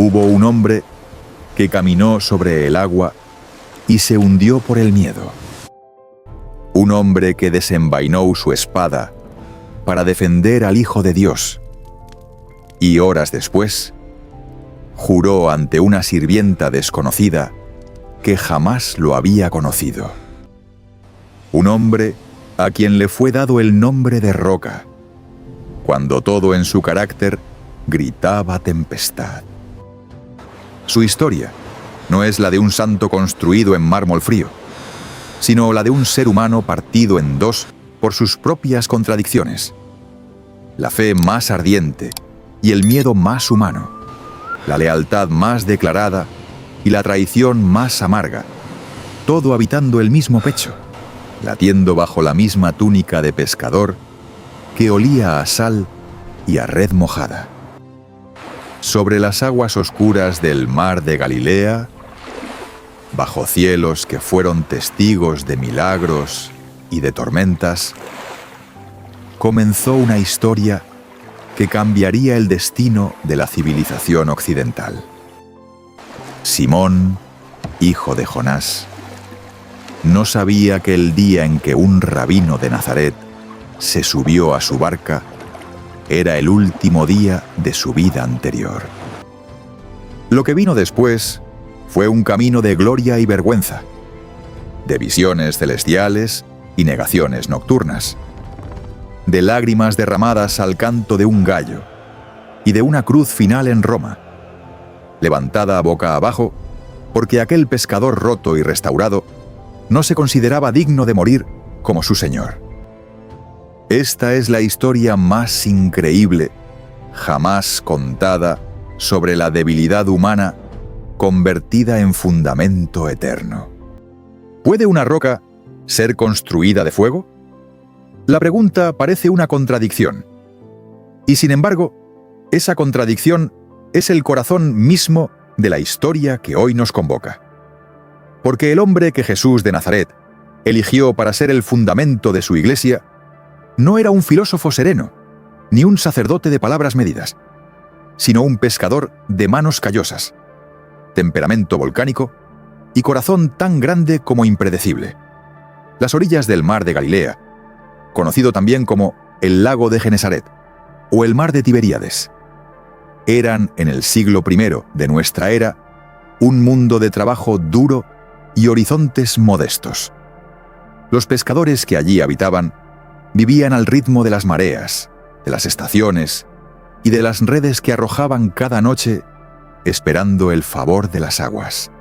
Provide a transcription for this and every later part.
Hubo un hombre que caminó sobre el agua y se hundió por el miedo. Un hombre que desenvainó su espada para defender al Hijo de Dios. Y horas después, juró ante una sirvienta desconocida que jamás lo había conocido. Un hombre a quien le fue dado el nombre de Roca, cuando todo en su carácter gritaba tempestad. Su historia no es la de un santo construido en mármol frío, sino la de un ser humano partido en dos por sus propias contradicciones. La fe más ardiente y el miedo más humano, la lealtad más declarada y la traición más amarga, todo habitando el mismo pecho, latiendo bajo la misma túnica de pescador que olía a sal y a red mojada. Sobre las aguas oscuras del mar de Galilea, bajo cielos que fueron testigos de milagros y de tormentas, comenzó una historia que cambiaría el destino de la civilización occidental. Simón, hijo de Jonás, no sabía que el día en que un rabino de Nazaret se subió a su barca era el último día de su vida anterior. Lo que vino después fue un camino de gloria y vergüenza, de visiones celestiales y negaciones nocturnas, de lágrimas derramadas al canto de un gallo y de una cruz final en Roma, levantada boca abajo porque aquel pescador roto y restaurado no se consideraba digno de morir como su Señor. Esta es la historia más increíble jamás contada sobre la debilidad humana convertida en fundamento eterno. ¿Puede una roca ser construida de fuego? La pregunta parece una contradicción. Y sin embargo, esa contradicción es el corazón mismo de la historia que hoy nos convoca. Porque el hombre que Jesús de Nazaret eligió para ser el fundamento de su iglesia no era un filósofo sereno, ni un sacerdote de palabras medidas, sino un pescador de manos callosas, temperamento volcánico y corazón tan grande como impredecible. Las orillas del mar de Galilea, conocido también como el lago de Genesaret o el mar de Tiberíades, eran en el siglo I de nuestra era un mundo de trabajo duro y horizontes modestos. Los pescadores que allí habitaban vivían al ritmo de las mareas, de las estaciones y de las redes que arrojaban cada noche esperando el favor de las aguas.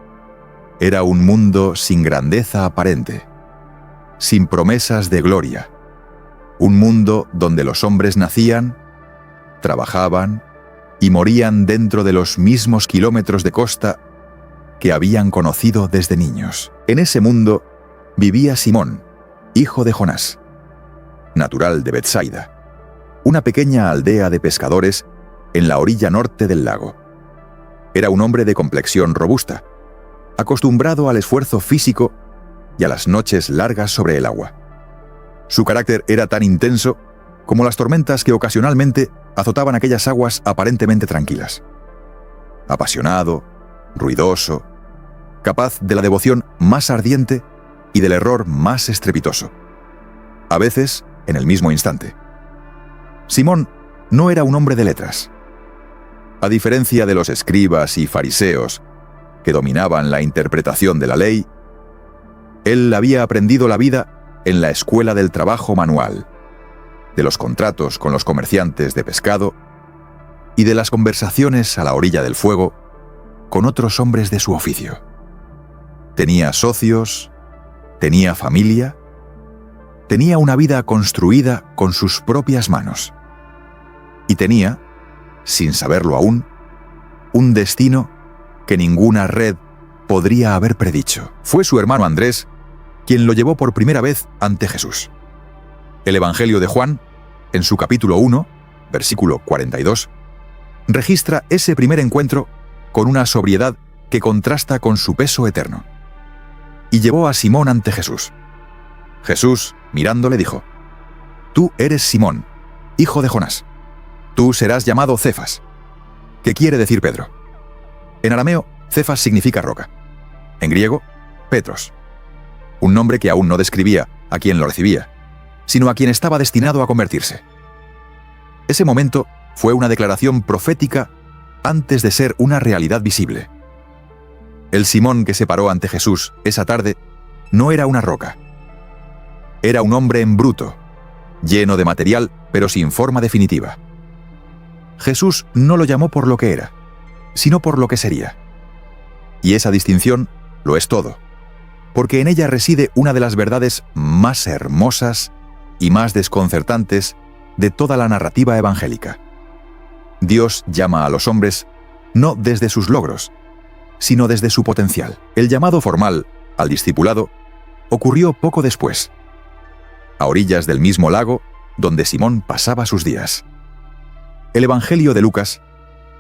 Era un mundo sin grandeza aparente, sin promesas de gloria, un mundo donde los hombres nacían, trabajaban y morían dentro de los mismos kilómetros de costa que habían conocido desde niños. En ese mundo vivía Simón, hijo de Jonás, natural de Betsaida, una pequeña aldea de pescadores en la orilla norte del lago. Era un hombre de complexión robusta, acostumbrado al esfuerzo físico y a las noches largas sobre el agua. Su carácter era tan intenso como las tormentas que ocasionalmente azotaban aquellas aguas aparentemente tranquilas. Apasionado, ruidoso, capaz de la devoción más ardiente y del error más estrepitoso, a veces en el mismo instante. Simón no era un hombre de letras. A diferencia de los escribas y fariseos que dominaban la interpretación de la ley, él había aprendido la vida en la escuela del trabajo manual, de los contratos con los comerciantes de pescado y de las conversaciones a la orilla del fuego con otros hombres de su oficio. Tenía socios, tenía familia, tenía una vida construida con sus propias manos. Y tenía, sin saberlo aún, un destino que ninguna red podría haber predicho. Fue su hermano Andrés quien lo llevó por primera vez ante Jesús. El Evangelio de Juan, en su capítulo 1, versículo 42, registra ese primer encuentro con una sobriedad que contrasta con su peso eterno. Y llevó a Simón ante Jesús. Jesús, mirándole, dijo: «Tú eres Simón, hijo de Jonás. Tú serás llamado Cefas», que quiere decir Pedro. En arameo, Cefas significa roca. En griego, Petros. Un nombre que aún no describía a quien lo recibía, sino a quien estaba destinado a convertirse. Ese momento fue una declaración profética antes de ser una realidad visible. El Simón que se paró ante Jesús esa tarde no era una roca. Era un hombre en bruto, lleno de material, pero sin forma definitiva. Jesús no lo llamó por lo que era, sino por lo que sería. Y esa distinción lo es todo, porque en ella reside una de las verdades más hermosas y más desconcertantes de toda la narrativa evangélica. Dios llama a los hombres no desde sus logros, sino desde su potencial. El llamado formal al discipulado ocurrió poco después, a orillas del mismo lago donde Simón pasaba sus días. El Evangelio de Lucas,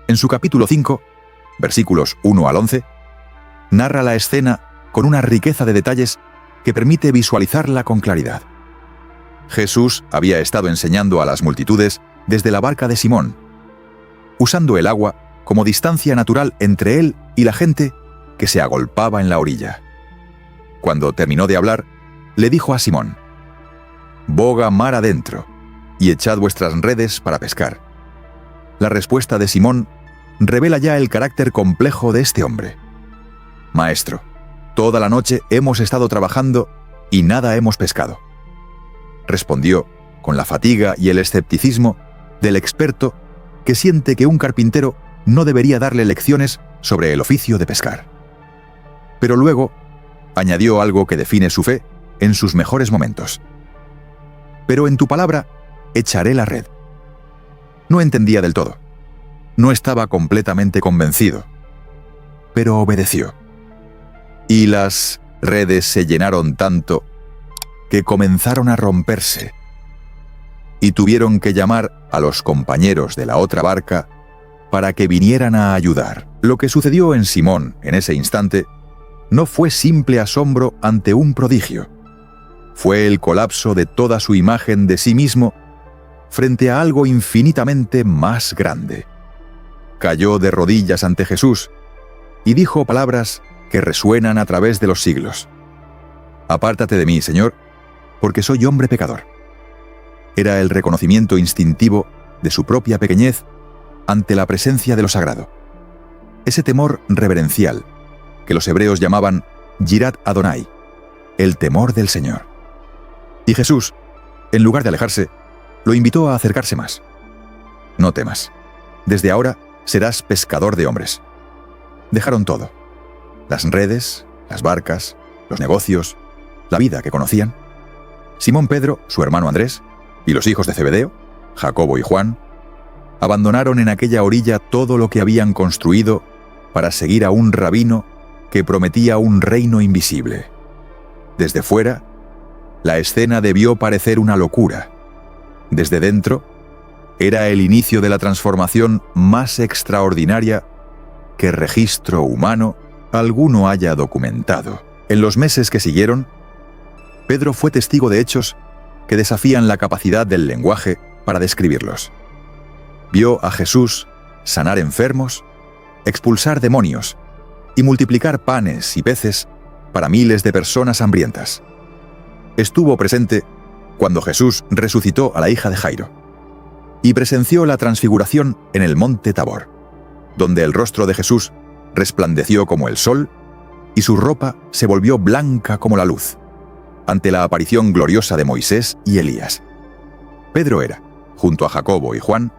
en su capítulo 5, versículos 1 al 11, narra la escena con una riqueza de detalles que permite visualizarla con claridad. Jesús había estado enseñando a las multitudes desde la barca de Simón, usando el agua como distancia natural entre él y la gente que se agolpaba en la orilla. Cuando terminó de hablar, le dijo a Simón: «Boga mar adentro y echad vuestras redes para pescar». La respuesta de Simón revela ya el carácter complejo de este hombre. «Maestro, toda la noche hemos estado trabajando y nada hemos pescado», respondió con la fatiga y el escepticismo del experto que siente que un carpintero no debería darle lecciones sobre el oficio de pescar. Pero luego añadió algo que define su fe en sus mejores momentos: «Pero en tu palabra echaré la red». No entendía del todo. No estaba completamente convencido, pero obedeció. Y las redes se llenaron tanto que comenzaron a romperse, y tuvieron que llamar a los compañeros de la otra barca para que vinieran a ayudar. Lo que sucedió en Simón en ese instante no fue simple asombro ante un prodigio. Fue el colapso de toda su imagen de sí mismo frente a algo infinitamente más grande. Cayó de rodillas ante Jesús y dijo palabras que resuenan a través de los siglos: «Apártate de mí, Señor, porque soy hombre pecador». Era el reconocimiento instintivo de su propia pequeñez ante la presencia de lo sagrado. Ese temor reverencial que los hebreos llamaban Yirat Adonai, el temor del Señor. Y Jesús, en lugar de alejarse, lo invitó a acercarse más. «No temas. Desde ahora serás pescador de hombres». Dejaron todo: las redes, las barcas, los negocios, la vida que conocían. Simón Pedro, su hermano Andrés, y los hijos de Zebedeo, Jacobo y Juan, abandonaron en aquella orilla todo lo que habían construido para seguir a un rabino que prometía un reino invisible. Desde fuera, la escena debió parecer una locura. Desde dentro, era el inicio de la transformación más extraordinaria que registro humano alguno haya documentado. En los meses que siguieron, Pedro fue testigo de hechos que desafían la capacidad del lenguaje para describirlos. Vio a Jesús sanar enfermos, expulsar demonios y multiplicar panes y peces para miles de personas hambrientas. Estuvo presente cuando Jesús resucitó a la hija de Jairo y presenció la transfiguración en el monte Tabor, donde el rostro de Jesús resplandeció como el sol y su ropa se volvió blanca como la luz, ante la aparición gloriosa de Moisés y Elías. Pedro era, junto a Jacobo y Juan,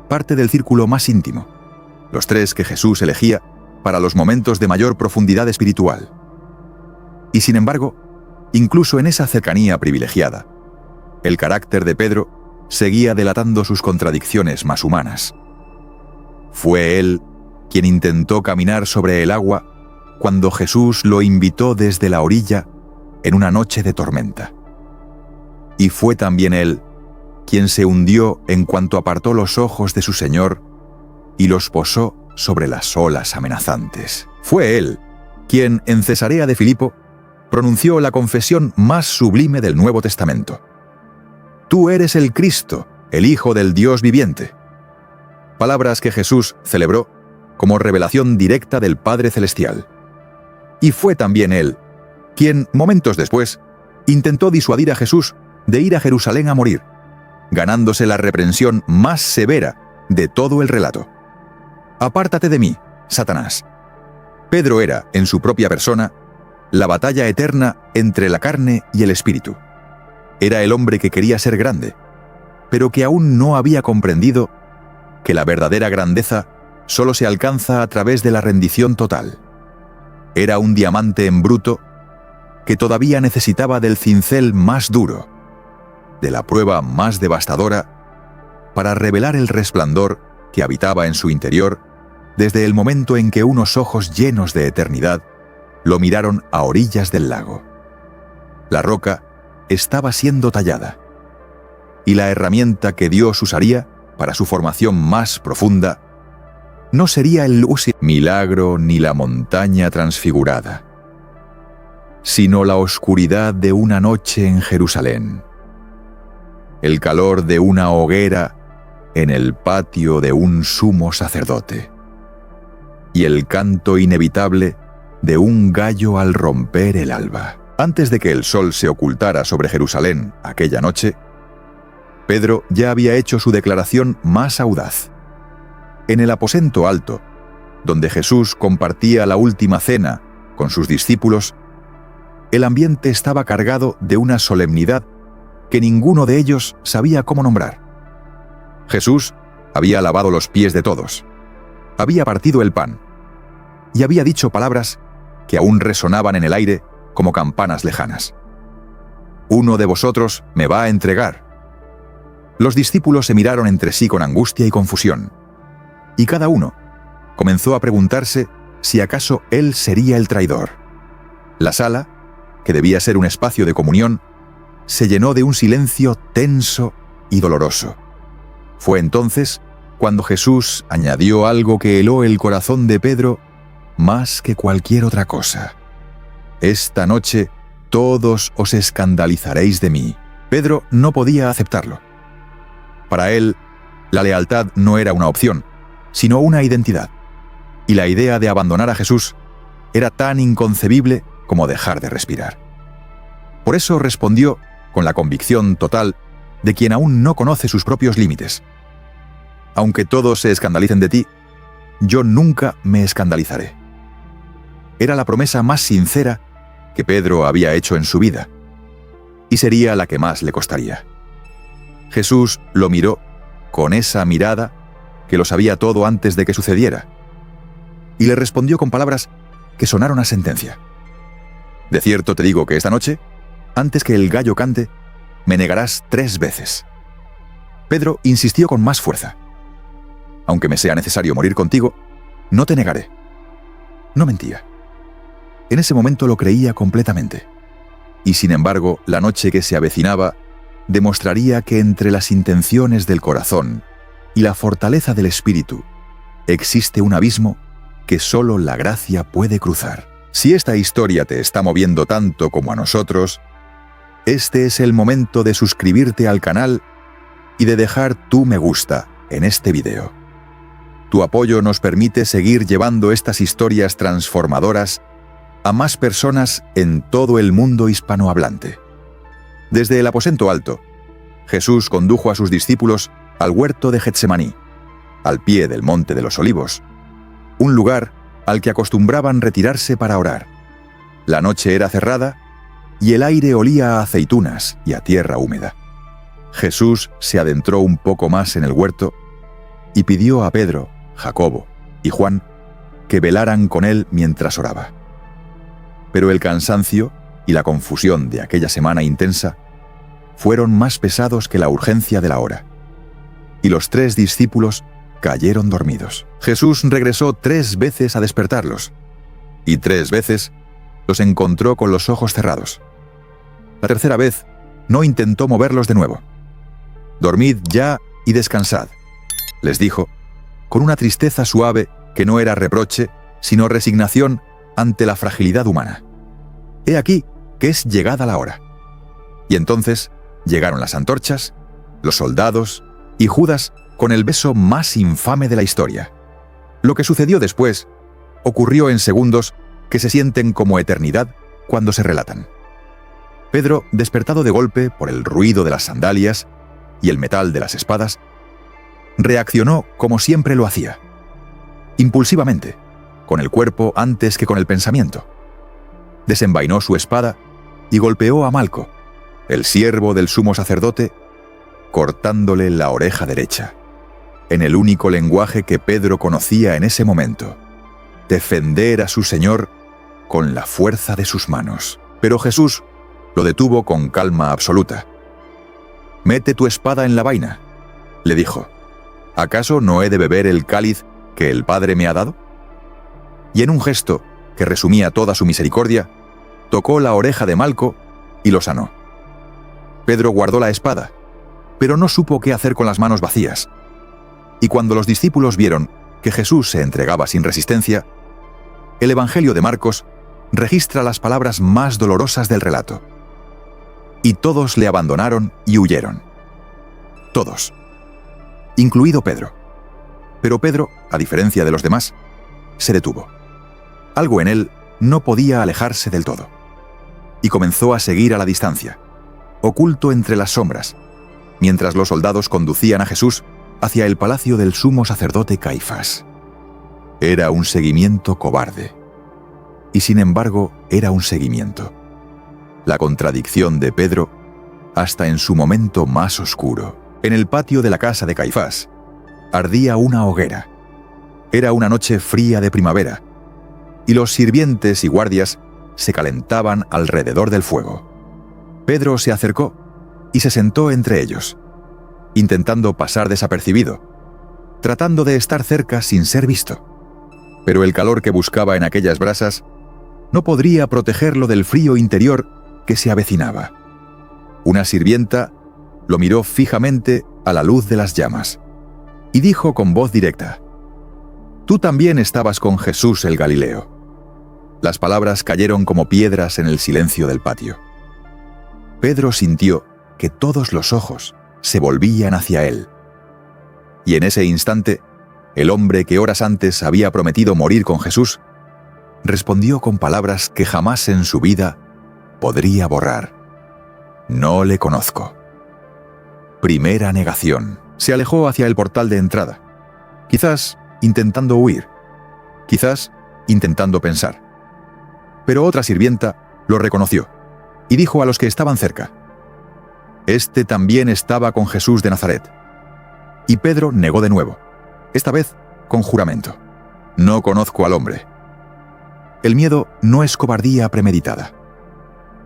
parte del círculo más íntimo, los tres que Jesús elegía para los momentos de mayor profundidad espiritual. Y sin embargo, incluso en esa cercanía privilegiada, el carácter de Pedro seguía delatando sus contradicciones más humanas. Fue él quien intentó caminar sobre el agua cuando Jesús lo invitó desde la orilla en una noche de tormenta. Y fue también él quien se hundió en cuanto apartó los ojos de su Señor y los posó sobre las olas amenazantes. Fue él quien, en Cesarea de Filipo, pronunció la confesión más sublime del Nuevo Testamento: «Tú eres el Cristo, el Hijo del Dios viviente». Palabras que Jesús celebró como revelación directa del Padre Celestial. Y fue también él quien, momentos después, intentó disuadir a Jesús de ir a Jerusalén a morir, ganándose la reprensión más severa de todo el relato. «Apártate de mí, Satanás». Pedro era, en su propia persona, la batalla eterna entre la carne y el espíritu. Era el hombre que quería ser grande, pero que aún no había comprendido que la verdadera grandeza solo se alcanza a través de la rendición total. Era un diamante en bruto que todavía necesitaba del cincel más duro, de la prueba más devastadora, para revelar el resplandor que habitaba en su interior desde el momento en que unos ojos llenos de eternidad lo miraron a orillas del lago. La roca estaba siendo tallada, y la herramienta que Dios usaría para su formación más profunda no sería el milagro ni la montaña transfigurada, sino la oscuridad de una noche en Jerusalén, el calor de una hoguera en el patio de un sumo sacerdote, y el canto inevitable de un gallo al romper el alba. Antes de que el sol se ocultara sobre Jerusalén aquella noche, Pedro ya había hecho su declaración más audaz. En el aposento alto, donde Jesús compartía la última cena con sus discípulos, el ambiente estaba cargado de una solemnidad que ninguno de ellos sabía cómo nombrar. Jesús había lavado los pies de todos, había partido el pan y había dicho palabras que aún resonaban en el aire como campanas lejanas. «Uno de vosotros me va a entregar». Los discípulos se miraron entre sí con angustia y confusión, y cada uno comenzó a preguntarse si acaso él sería el traidor. La sala, que debía ser un espacio de comunión, se llenó de un silencio tenso y doloroso. Fue entonces cuando Jesús añadió algo que heló el corazón de Pedro más que cualquier otra cosa. «Esta noche todos os escandalizaréis de mí». Pedro no podía aceptarlo. Para él, la lealtad no era una opción, sino una identidad. Y la idea de abandonar a Jesús era tan inconcebible como dejar de respirar. Por eso respondió con la convicción total de quien aún no conoce sus propios límites. «Aunque todos se escandalicen de ti, yo nunca me escandalizaré». Era la promesa más sincera que Pedro había hecho en su vida, y sería la que más le costaría. Jesús lo miró con esa mirada que lo sabía todo antes de que sucediera, y le respondió con palabras que sonaron a sentencia. «De cierto te digo que esta noche, antes que el gallo cante, me negarás 3 veces». Pedro insistió con más fuerza. «Aunque me sea necesario morir contigo, no te negaré». No mentía. En ese momento lo creía completamente. Y sin embargo, la noche que se avecinaba demostraría que entre las intenciones del corazón y la fortaleza del espíritu existe un abismo que solo la gracia puede cruzar. Si esta historia te está moviendo tanto como a nosotros, este es el momento de suscribirte al canal y de dejar tu me gusta en este video. Tu apoyo nos permite seguir llevando estas historias transformadoras a más personas en todo el mundo hispanohablante. Desde el aposento alto, Jesús condujo a sus discípulos al huerto de Getsemaní, al pie del Monte de los Olivos, un lugar al que acostumbraban retirarse para orar. La noche era cerrada y el aire olía a aceitunas y a tierra húmeda. Jesús se adentró un poco más en el huerto y pidió a Pedro, Jacobo y Juan que velaran con él mientras oraba. Pero el cansancio y la confusión de aquella semana intensa fueron más pesados que la urgencia de la hora, y los 3 discípulos cayeron dormidos. Jesús regresó 3 veces a despertarlos, y 3 veces los encontró con los ojos cerrados. La tercera vez no intentó moverlos de nuevo. «Dormid ya y descansad», les dijo, con una tristeza suave que no era reproche, sino resignación ante la fragilidad humana. «He aquí que es llegada la hora». Y entonces llegaron las antorchas, los soldados y Judas con el beso más infame de la historia. Lo que sucedió después ocurrió en segundos que se sienten como eternidad cuando se relatan. Pedro, despertado de golpe por el ruido de las sandalias y el metal de las espadas, reaccionó como siempre lo hacía, impulsivamente, con el cuerpo antes que con el pensamiento. Desenvainó su espada y golpeó a Malco, el siervo del sumo sacerdote, cortándole la oreja derecha, en el único lenguaje que Pedro conocía en ese momento: defender a su Señor con la fuerza de sus manos. Pero Jesús lo detuvo con calma absoluta. «Mete tu espada en la vaina», le dijo. «¿Acaso no he de beber el cáliz que el Padre me ha dado?». Y en un gesto que resumía toda su misericordia, tocó la oreja de Malco y lo sanó. Pedro guardó la espada, pero no supo qué hacer con las manos vacías. Y cuando los discípulos vieron que Jesús se entregaba sin resistencia, el Evangelio de Marcos registra las palabras más dolorosas del relato. «Y todos le abandonaron y huyeron». Todos, incluido Pedro. Pero Pedro, a diferencia de los demás, se detuvo. Algo en él no podía alejarse del todo, y comenzó a seguir a la distancia, oculto entre las sombras, mientras los soldados conducían a Jesús hacia el palacio del sumo sacerdote Caifás. Era un seguimiento cobarde, y sin embargo era un seguimiento. La contradicción de Pedro, hasta en su momento más oscuro. En el patio de la casa de Caifás ardía una hoguera. Era una noche fría de primavera, y los sirvientes y guardias se calentaban alrededor del fuego. Pedro se acercó y se sentó entre ellos, intentando pasar desapercibido, tratando de estar cerca sin ser visto. Pero el calor que buscaba en aquellas brasas no podría protegerlo del frío interior que se avecinaba. Una sirvienta lo miró fijamente a la luz de las llamas y dijo con voz directa: «Tú también estabas con Jesús el Galileo». Las palabras cayeron como piedras en el silencio del patio. Pedro sintió que todos los ojos se volvían hacia él. Y en ese instante, el hombre que horas antes había prometido morir con Jesús, respondió con palabras que jamás en su vida podría borrar: «No le conozco». Primera negación. Se alejó hacia el portal de entrada, quizás intentando huir, quizás intentando pensar. Pero otra sirvienta lo reconoció y dijo a los que estaban cerca: «Este también estaba con Jesús de Nazaret». Y Pedro negó de nuevo, esta vez con juramento: «No conozco al hombre». El miedo no es cobardía premeditada.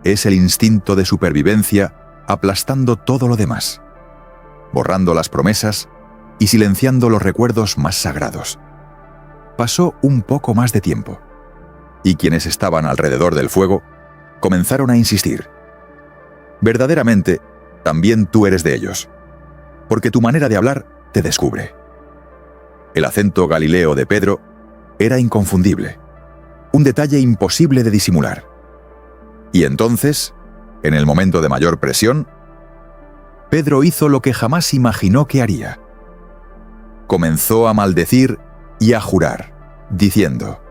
Es el instinto de supervivencia aplastando todo lo demás, borrando las promesas y silenciando los recuerdos más sagrados. Pasó un poco más de tiempo, y quienes estaban alrededor del fuego comenzaron a insistir: «Verdaderamente, también tú eres de ellos, porque tu manera de hablar te descubre». El acento galileo de Pedro era inconfundible, un detalle imposible de disimular. Y entonces, en el momento de mayor presión, Pedro hizo lo que jamás imaginó que haría. Comenzó a maldecir y a jurar, diciendo: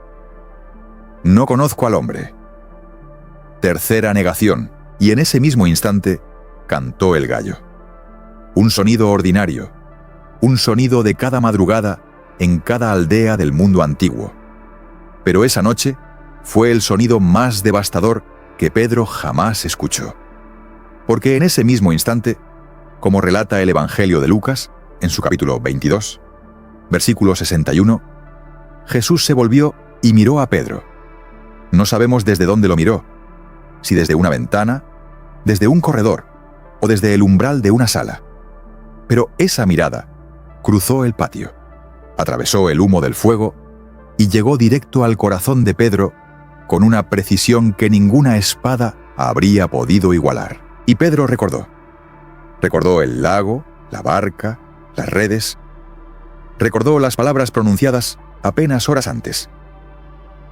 «No conozco al hombre». Tercera negación, y en ese mismo instante cantó el gallo. Un sonido ordinario, un sonido de cada madrugada en cada aldea del mundo antiguo. Pero esa noche fue el sonido más devastador que Pedro jamás escuchó. Porque en ese mismo instante, como relata el Evangelio de Lucas, en su capítulo 22, versículo 61, Jesús se volvió y miró a Pedro. No sabemos desde dónde lo miró, si desde una ventana, desde un corredor o desde el umbral de una sala. Pero esa mirada cruzó el patio, atravesó el humo del fuego y llegó directo al corazón de Pedro con una precisión que ninguna espada habría podido igualar. Y Pedro recordó. Recordó el lago, la barca, las redes. Recordó las palabras pronunciadas apenas horas antes.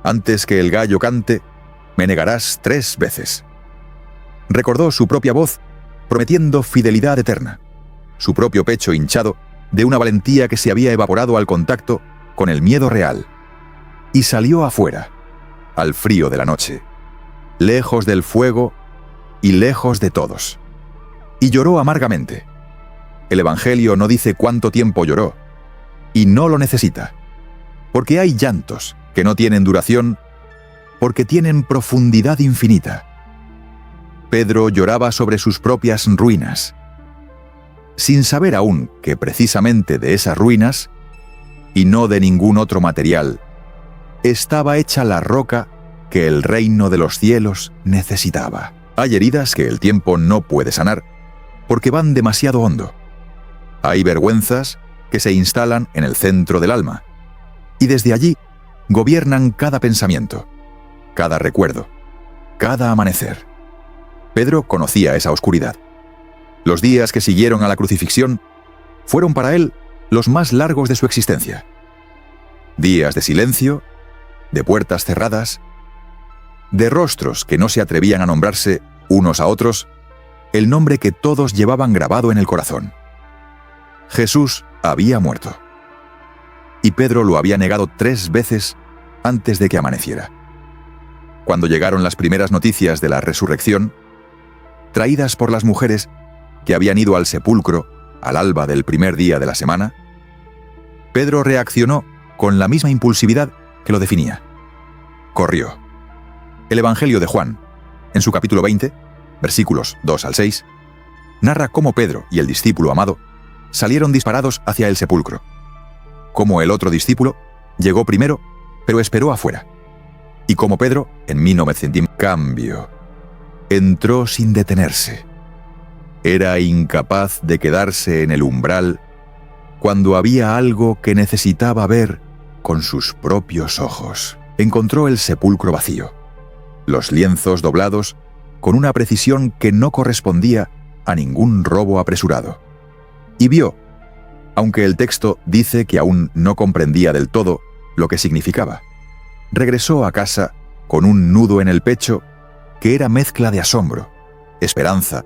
«Antes que el gallo cante, me negarás 3 veces». Recordó su propia voz prometiendo fidelidad eterna, su propio pecho hinchado de una valentía que se había evaporado al contacto con el miedo real, y salió afuera, al frío de la noche, lejos del fuego y lejos de todos. Y lloró amargamente. El Evangelio no dice cuánto tiempo lloró, y no lo necesita, porque hay llantos que no tienen duración, porque tienen profundidad infinita. Pedro lloraba sobre sus propias ruinas, sin saber aún que precisamente de esas ruinas, y no de ningún otro material, estaba hecha la roca que el reino de los cielos necesitaba. Hay heridas que el tiempo no puede sanar, porque van demasiado hondo. Hay vergüenzas que se instalan en el centro del alma, y desde allí gobiernan cada pensamiento, cada recuerdo, cada amanecer. Pedro conocía esa oscuridad. Los días que siguieron a la crucifixión fueron para él los más largos de su existencia. Días de silencio, de puertas cerradas, de rostros que no se atrevían a nombrarse unos a otros el nombre que todos llevaban grabado en el corazón. Jesús había muerto. Y Pedro lo había negado 3 veces antes de que amaneciera. Cuando llegaron las primeras noticias de la resurrección, traídas por las mujeres que habían ido al sepulcro al alba del primer día de la semana, Pedro reaccionó con la misma impulsividad que lo definía. Corrió. El Evangelio de Juan, en su capítulo 20, versículos 2 al 6, narra cómo Pedro y el discípulo amado salieron disparados hacia el sepulcro. Cómo el otro discípulo llegó primero, pero esperó afuera. Y cómo Pedro, en 1900, cambio, entró sin detenerse. Era incapaz de quedarse en el umbral cuando había algo que necesitaba ver con sus propios ojos. Encontró el sepulcro vacío, los lienzos doblados con una precisión que no correspondía a ningún robo apresurado. Y vio, aunque el texto dice que aún no comprendía del todo lo que significaba. Regresó a casa con un nudo en el pecho que era mezcla de asombro, esperanza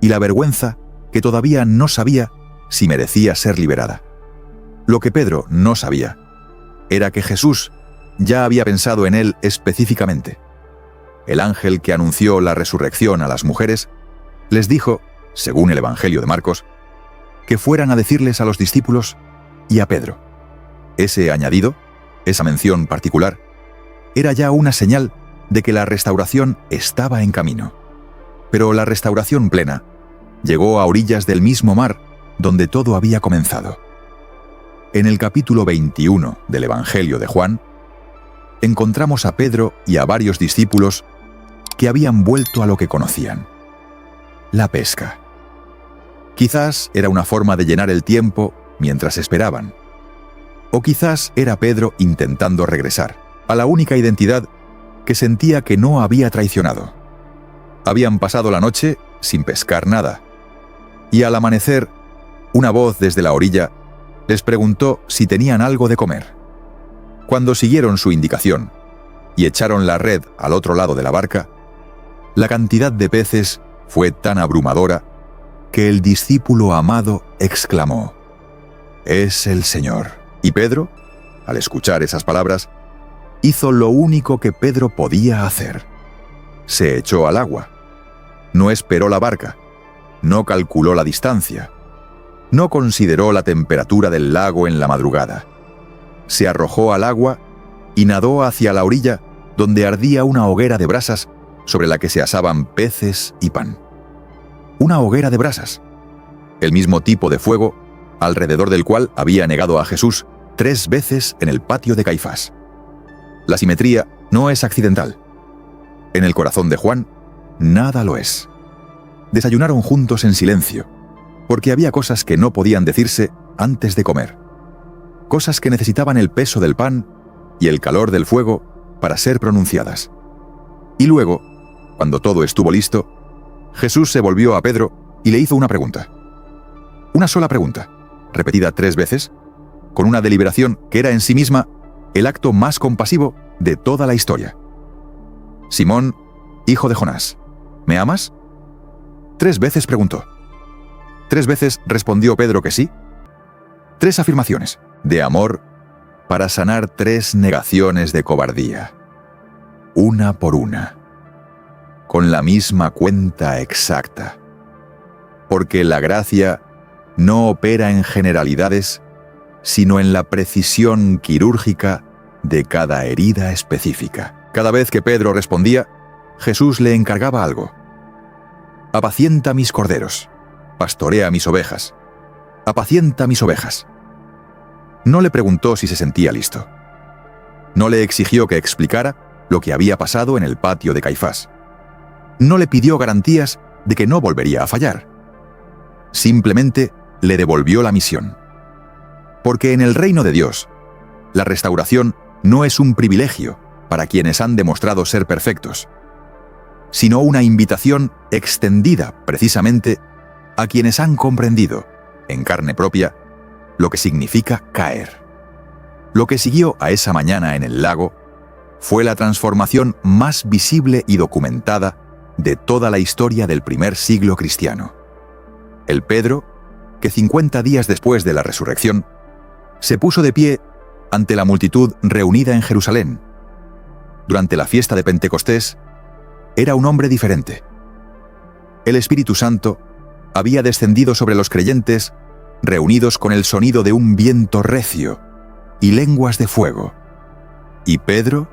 y la vergüenza que todavía no sabía si merecía ser liberada. Lo que Pedro no sabía era que Jesús ya había pensado en él específicamente. El ángel que anunció la resurrección a las mujeres les dijo, según el Evangelio de Marcos, que fueran a decirles a los discípulos y a Pedro. Ese añadido, esa mención particular, era ya una señal de que la restauración estaba en camino. Pero la restauración plena llegó a orillas del mismo mar donde todo había comenzado. En el capítulo 21 del Evangelio de Juan, encontramos a Pedro y a varios discípulos que habían vuelto a lo que conocían: la pesca. Quizás era una forma de llenar el tiempo mientras esperaban. O quizás era Pedro intentando regresar a la única identidad que sentía que no había traicionado. Habían pasado la noche sin pescar nada, y al amanecer, una voz desde la orilla les preguntó si tenían algo de comer. Cuando siguieron su indicación y echaron la red al otro lado de la barca, la cantidad de peces fue tan abrumadora que el discípulo amado exclamó: «Es el Señor». Y Pedro, al escuchar esas palabras, hizo lo único que Pedro podía hacer. Se echó al agua. No esperó la barca. No calculó la distancia. No consideró la temperatura del lago en la madrugada. Se arrojó al agua y nadó hacia la orilla donde ardía una hoguera de brasas sobre la que se asaban peces y pan. Una hoguera de brasas. El mismo tipo de fuego alrededor del cual había negado a Jesús 3 veces en el patio de Caifás. La simetría no es accidental. En el corazón de Juan, nada lo es. Desayunaron juntos en silencio, porque había cosas que no podían decirse antes de comer. Cosas que necesitaban el peso del pan y el calor del fuego para ser pronunciadas. Y luego, cuando todo estuvo listo, Jesús se volvió a Pedro y le hizo una pregunta. Una sola pregunta, repetida 3 veces, con una deliberación que era en sí misma el acto más compasivo de toda la historia. «Simón, hijo de Jonás, ¿me amas?». 3 veces preguntó. 3 veces respondió Pedro que sí. 3 afirmaciones de amor para sanar 3 negaciones de cobardía, una por una, con la misma cuenta exacta. Porque la gracia no opera en generalidades, sino en la precisión quirúrgica de cada herida específica. Cada vez que Pedro respondía, Jesús le encargaba algo. Apacienta mis corderos, pastorea mis ovejas, apacienta mis ovejas. No le preguntó si se sentía listo. No le exigió que explicara lo que había pasado en el patio de Caifás. No le pidió garantías de que no volvería a fallar. Simplemente le devolvió la misión. Porque en el reino de Dios, la restauración no es un privilegio para quienes han demostrado ser perfectos, sino una invitación extendida precisamente a quienes han comprendido, en carne propia, lo que significa caer. Lo que siguió a esa mañana en el lago fue la transformación más visible y documentada de toda la historia del primer siglo cristiano. El Pedro, que 50 días después de la resurrección, se puso de pie ante la multitud reunida en Jerusalén. Durante la fiesta de Pentecostés, era un hombre diferente. El Espíritu Santo había descendido sobre los creyentes reunidos con el sonido de un viento recio y lenguas de fuego. Y Pedro,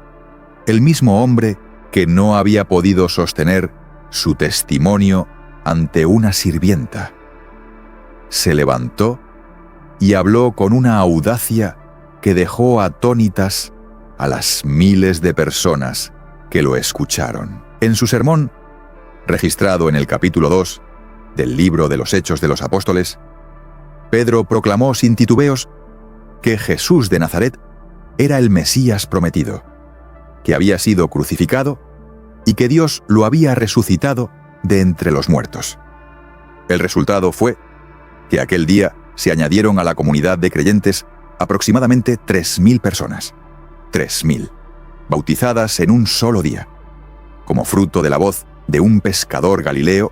el mismo hombre que no había podido sostener su testimonio ante una sirvienta, se levantó y habló con una audacia que dejó atónitas a las miles de personas que lo escucharon. En su sermón, registrado en el capítulo 2 del libro de los Hechos de los Apóstoles, Pedro proclamó sin titubeos que Jesús de Nazaret era el Mesías prometido, que había sido crucificado y que Dios lo había resucitado de entre los muertos. El resultado fue que aquel día se añadieron a la comunidad de creyentes aproximadamente 3.000 personas. 3.000, bautizadas en un solo día, como fruto de la voz de un pescador galileo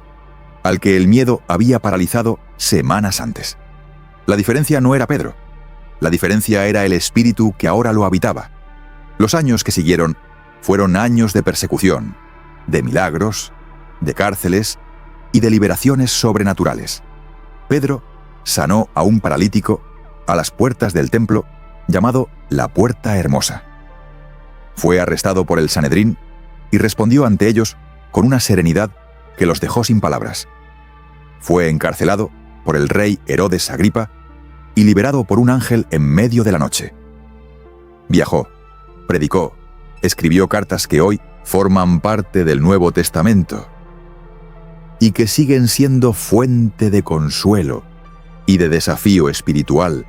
al que el miedo había paralizado semanas antes. La diferencia no era Pedro, la diferencia era el espíritu que ahora lo habitaba. Los años que siguieron fueron años de persecución, de milagros, de cárceles y de liberaciones sobrenaturales. Pedro sanó a un paralítico a las puertas del templo llamado la Puerta Hermosa. Fue arrestado por el Sanedrín y respondió ante ellos con una serenidad que los dejó sin palabras. Fue encarcelado por el rey Herodes Agripa y liberado por un ángel en medio de la noche. Viajó, predicó, escribió cartas que hoy forman parte del Nuevo Testamento y que siguen siendo fuente de consuelo y de desafío espiritual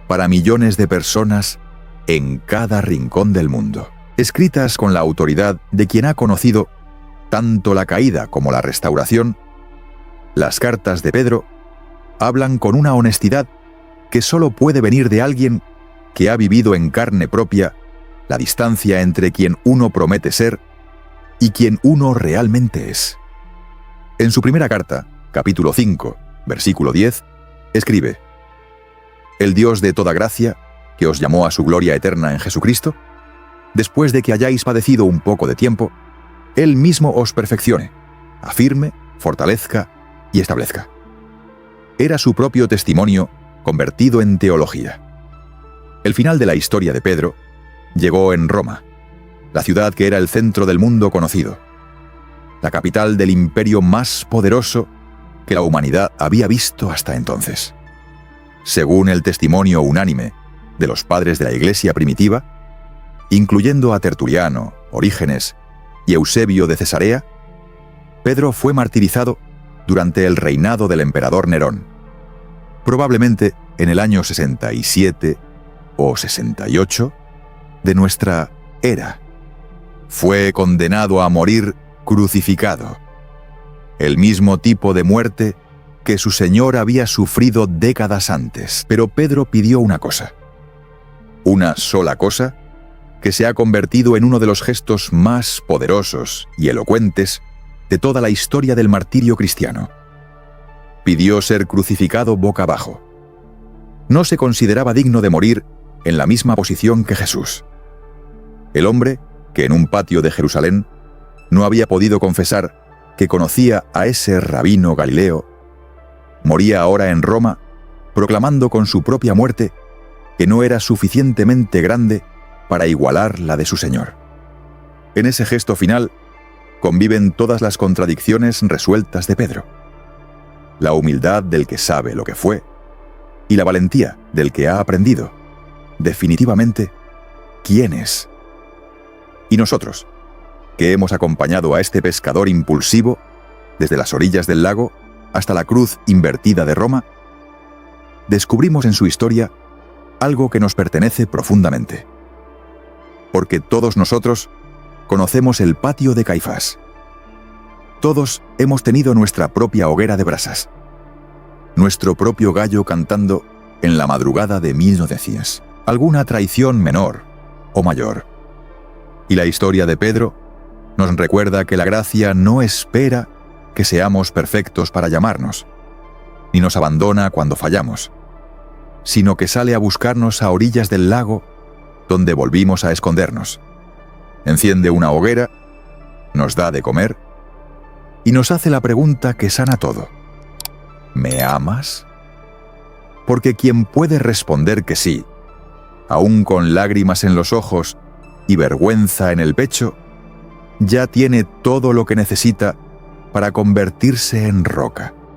para millones de personas en cada rincón del mundo. Escritas con la autoridad de quien ha conocido tanto la caída como la restauración, las cartas de Pedro hablan con una honestidad que solo puede venir de alguien que ha vivido en carne propia la distancia entre quien uno promete ser y quien uno realmente es. En su primera carta, capítulo 5, versículo 10, escribe: «El Dios de toda gracia, que os llamó a su gloria eterna en Jesucristo, después de que hayáis padecido un poco de tiempo, Él mismo os perfeccione, afirme, fortalezca y establezca». Era su propio testimonio convertido en teología. El final de la historia de Pedro llegó en Roma, la ciudad que era el centro del mundo conocido, la capital del imperio más poderoso que la humanidad había visto hasta entonces. Según el testimonio unánime de los padres de la Iglesia primitiva, incluyendo a Tertuliano, Orígenes y Eusebio de Cesarea, Pedro fue martirizado durante el reinado del emperador Nerón, probablemente en el año 67 o 68 de nuestra era. Fue condenado a morir crucificado, el mismo tipo de muerte que su Señor había sufrido décadas antes. Pero Pedro pidió una cosa, una sola cosa, que se ha convertido en uno de los gestos más poderosos y elocuentes de toda la historia del martirio cristiano. Pidió ser crucificado boca abajo. No se consideraba digno de morir en la misma posición que Jesús. El hombre que en un patio de Jerusalén no había podido confesar que conocía a ese rabino Galileo, moría ahora en Roma proclamando con su propia muerte que no era suficientemente grande para igualar la de su Señor. En ese gesto final conviven todas las contradicciones resueltas de Pedro: la humildad del que sabe lo que fue y la valentía del que ha aprendido definitivamente quién es. Y nosotros, que hemos acompañado a este pescador impulsivo desde las orillas del lago hasta la cruz invertida de Roma, descubrimos en su historia algo que nos pertenece profundamente. Porque todos nosotros conocemos el patio de Caifás. Todos hemos tenido nuestra propia hoguera de brasas, nuestro propio gallo cantando en la madrugada de 1900, alguna traición menor o mayor. Y la historia de Pedro nos recuerda que la gracia no espera que seamos perfectos para llamarnos, ni nos abandona cuando fallamos, sino que sale a buscarnos a orillas del lago donde volvimos a escondernos. Enciende una hoguera, nos da de comer y nos hace la pregunta que sana todo: ¿me amas? Porque quien puede responder que sí, aún con lágrimas en los ojos y vergüenza en el pecho, ya tiene todo lo que necesita para convertirse en roca.